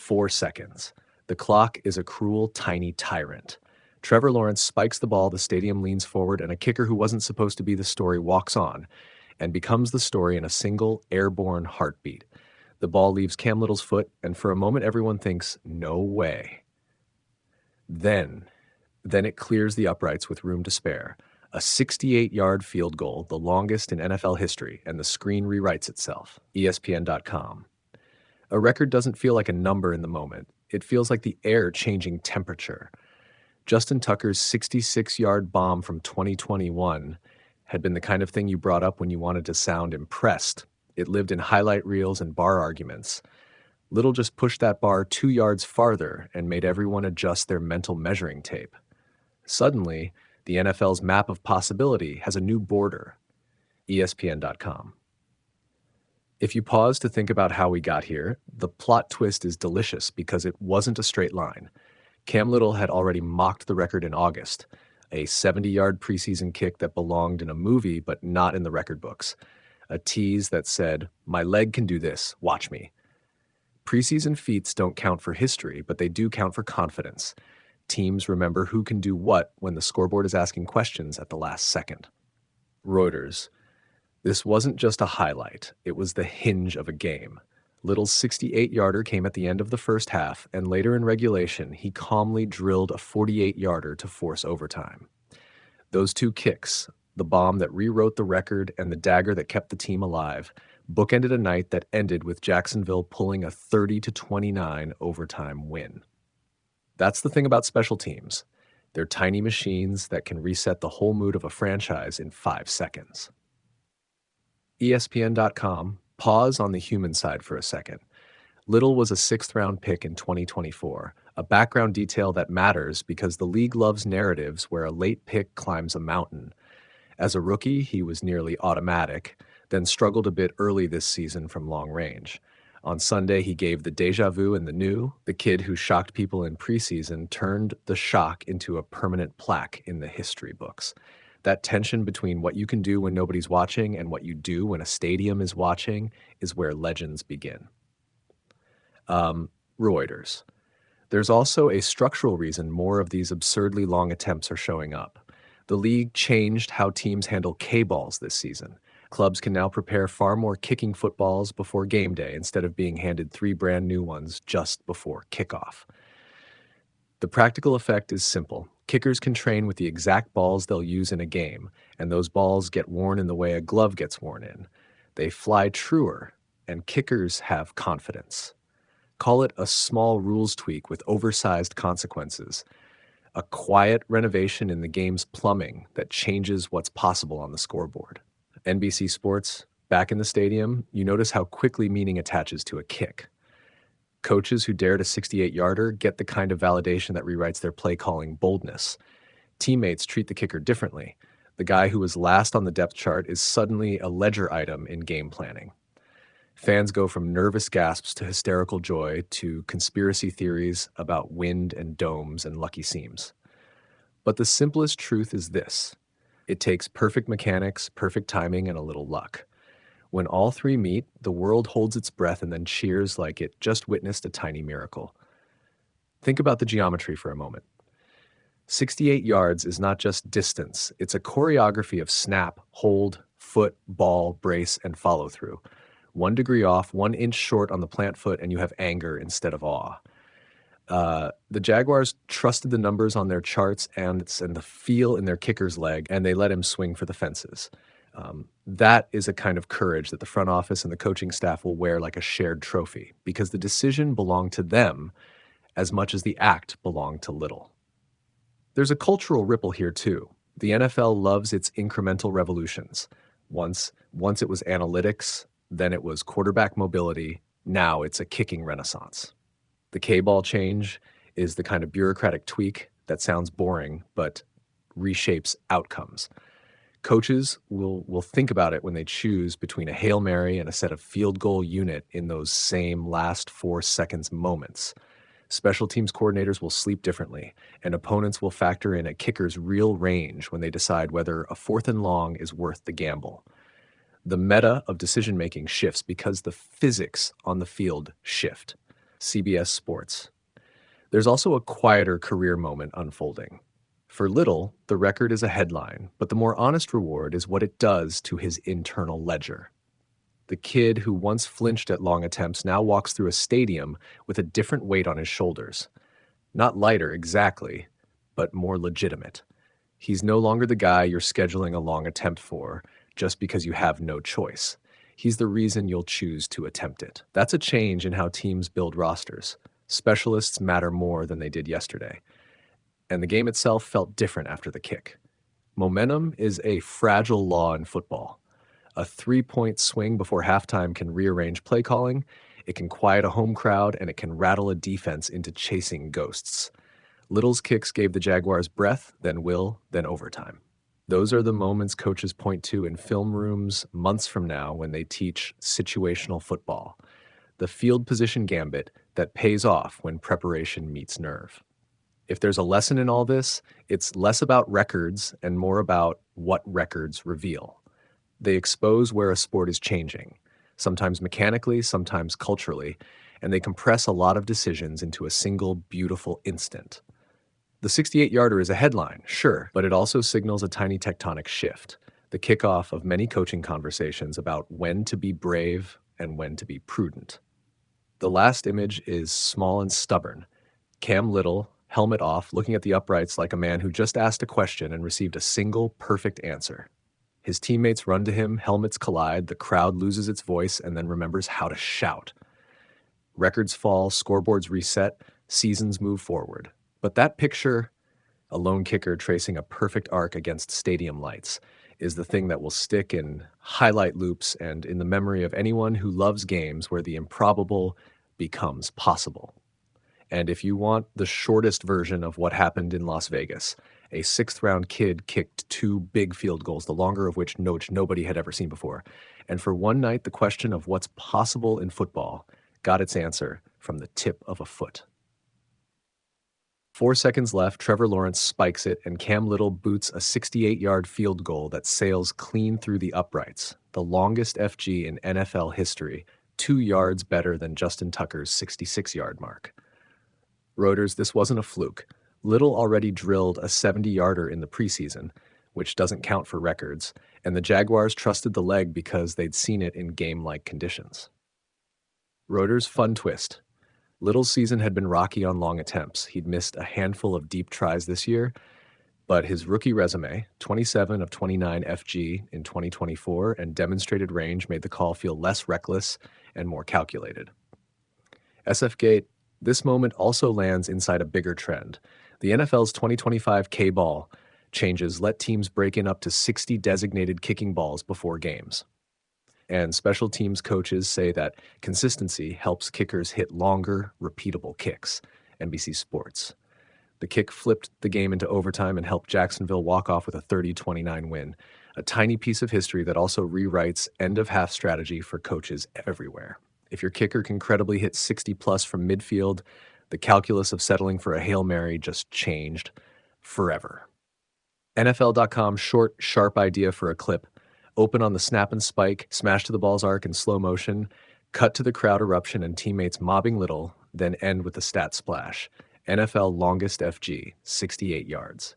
4 seconds. The clock is a cruel, tiny tyrant. Trevor Lawrence spikes the ball, the stadium leans forward, and a kicker who wasn't supposed to be the story walks on and becomes the story in a single, airborne heartbeat. The ball leaves Cam Little's foot, and for a moment everyone thinks, no way. Then it clears the uprights with room to spare. A 68-yard field goal, the longest in NFL history, and the screen rewrites itself. ESPN.com. A record doesn't feel like a number in the moment. It feels like the air changing temperature. Justin Tucker's 66-yard bomb from 2021 had been the kind of thing you brought up when you wanted to sound impressed. It lived in highlight reels and bar arguments. Little just pushed that bar 2 yards farther and made everyone adjust their mental measuring tape. Suddenly, the NFL's map of possibility has a new border. ESPN.com. If you pause to think about how we got here, the plot twist is delicious because it wasn't a straight line. Cam Little had already mocked the record in August, a 70-yard preseason kick that belonged in a movie but not in the record books, a tease that said, "My leg can do this, watch me." Preseason feats don't count for history, but they do count for confidence. Teams remember who can do what when the scoreboard is asking questions at the last second. Reuters. This wasn't just a highlight, it was the hinge of a game. Little's 68-yarder came at the end of the first half, and later in regulation, he calmly drilled a 48-yarder to force overtime. Those two kicks, the bomb that rewrote the record and the dagger that kept the team alive, bookended a night that ended with Jacksonville pulling a 30-29 overtime win. That's the thing about special teams. They're tiny machines that can reset the whole mood of a franchise in 5 seconds. ESPN.com, pause on the human side for a second. Little was a 6th-round pick in 2024, a background detail that matters because the league loves narratives where a late pick climbs a mountain. As a rookie, he was nearly automatic, then struggled a bit early this season from long range. On Sunday, he gave the deja vu and the new. The kid who shocked people in preseason turned the shock into a permanent plaque in the history books. That tension between what you can do when nobody's watching and what you do when a stadium is watching is where legends begin. Reuters. There's also a structural reason more of these absurdly long attempts are showing up. The league changed how teams handle K-balls this season. Clubs can now prepare far more kicking footballs before game day instead of being handed 3 brand new ones just before kickoff. The practical effect is simple. Kickers can train with the exact balls they'll use in a game, and those balls get worn in the way a glove gets worn in. They fly truer, and kickers have confidence. Call it a small rules tweak with oversized consequences. A quiet renovation in the game's plumbing that changes what's possible on the scoreboard. NBC Sports, back in the stadium, you notice how quickly meaning attaches to a kick. Coaches who dared a 68-yarder get the kind of validation that rewrites their play-calling boldness. Teammates treat the kicker differently. The guy who was last on the depth chart is suddenly a ledger item in game planning. Fans go from nervous gasps to hysterical joy to conspiracy theories about wind and domes and lucky seams. But the simplest truth is this. It takes perfect mechanics, perfect timing, and a little luck. When all three meet, the world holds its breath and then cheers like it just witnessed a tiny miracle. Think about the geometry for a moment. 68 yards is not just distance, it's a choreography of snap, hold, foot, ball, brace, and follow-through. 1 degree off, 1 inch short on the plant foot, and you have anger instead of awe. The Jaguars trusted the numbers on their charts and the feel in their kicker's leg, and they let him swing for the fences. That is a kind of courage that the front office and the coaching staff will wear like a shared trophy, because the decision belonged to them as much as the act belonged to Little. There's a cultural ripple here too. The NFL loves its incremental revolutions. Once it was analytics, then it was quarterback mobility, now it's a kicking renaissance. The K-ball change is the kind of bureaucratic tweak that sounds boring but reshapes outcomes. Coaches will think about it when they choose between a Hail Mary and a set of field goal unit in those same last 4 seconds moments. Special teams coordinators will sleep differently, and opponents will factor in a kicker's real range when they decide whether a 4th and long is worth the gamble. The meta of decision-making shifts because the physics on the field shift. CBS Sports. There's also a quieter career moment unfolding. For Little, the record is a headline, but the more honest reward is what it does to his internal ledger. The kid who once flinched at long attempts now walks through a stadium with a different weight on his shoulders. Not lighter exactly, but more legitimate. He's no longer the guy you're scheduling a long attempt for just because you have no choice. He's the reason you'll choose to attempt it. That's a change in how teams build rosters. Specialists matter more than they did yesterday. And the game itself felt different after the kick. Momentum is a fragile law in football. A 3-point swing before halftime can rearrange play calling, it can quiet a home crowd, and it can rattle a defense into chasing ghosts. Little's kicks gave the Jaguars breath, then will, then overtime. Those are the moments coaches point to in film rooms months from now when they teach situational football, the field position gambit that pays off when preparation meets nerve. If there's a lesson in all this, it's less about records and more about what records reveal. They expose where a sport is changing, sometimes mechanically, sometimes culturally, and they compress a lot of decisions into a single beautiful instant. The 68-yarder is a headline, sure, but it also signals a tiny tectonic shift, the kickoff of many coaching conversations about when to be brave and when to be prudent. The last image is small and stubborn. Cam Little, helmet off, looking at the uprights like a man who just asked a question and received a single perfect answer. His teammates run to him, helmets collide, the crowd loses its voice and then remembers how to shout. Records fall, scoreboards reset, seasons move forward. But that picture, a lone kicker tracing a perfect arc against stadium lights, is the thing that will stick in highlight loops and in the memory of anyone who loves games where the improbable becomes possible. And if you want the shortest version of what happened in Las Vegas, a 6th-round kid kicked 2 big field goals, the longer of which nobody had ever seen before. And for one night, the question of what's possible in football got its answer from the tip of a foot. 4 seconds left, Trevor Lawrence spikes it, and Cam Little boots a 68-yard field goal that sails clean through the uprights, the longest FG in NFL history, 2 yards better than Justin Tucker's 66-yard mark. Reuters, this wasn't a fluke. Little already drilled a 70-yarder in the preseason, which doesn't count for records, and the Jaguars trusted the leg because they'd seen it in game-like conditions. Reuters, fun twist. Little's season had been rocky on long attempts. He'd missed a handful of deep tries this year, but his rookie resume, 27 of 29 FG in 2024, and demonstrated range made the call feel less reckless and more calculated. SFGate, this moment also lands inside a bigger trend. The NFL's 2025 K-ball changes let teams break in up to 60 designated kicking balls before games. And special teams coaches say that consistency helps kickers hit longer, repeatable kicks. NBC Sports. The kick flipped the game into overtime and helped Jacksonville walk off with a 30-29 win, a tiny piece of history that also rewrites end-of-half strategy for coaches everywhere. If your kicker can credibly hit 60-plus from midfield, the calculus of settling for a Hail Mary just changed forever. NFL.com short, sharp idea for a clip. Open on the snap and spike, smash to the ball's arc in slow motion, cut to the crowd eruption and teammates mobbing Little, then end with the stat splash. NFL longest FG, 68 yards.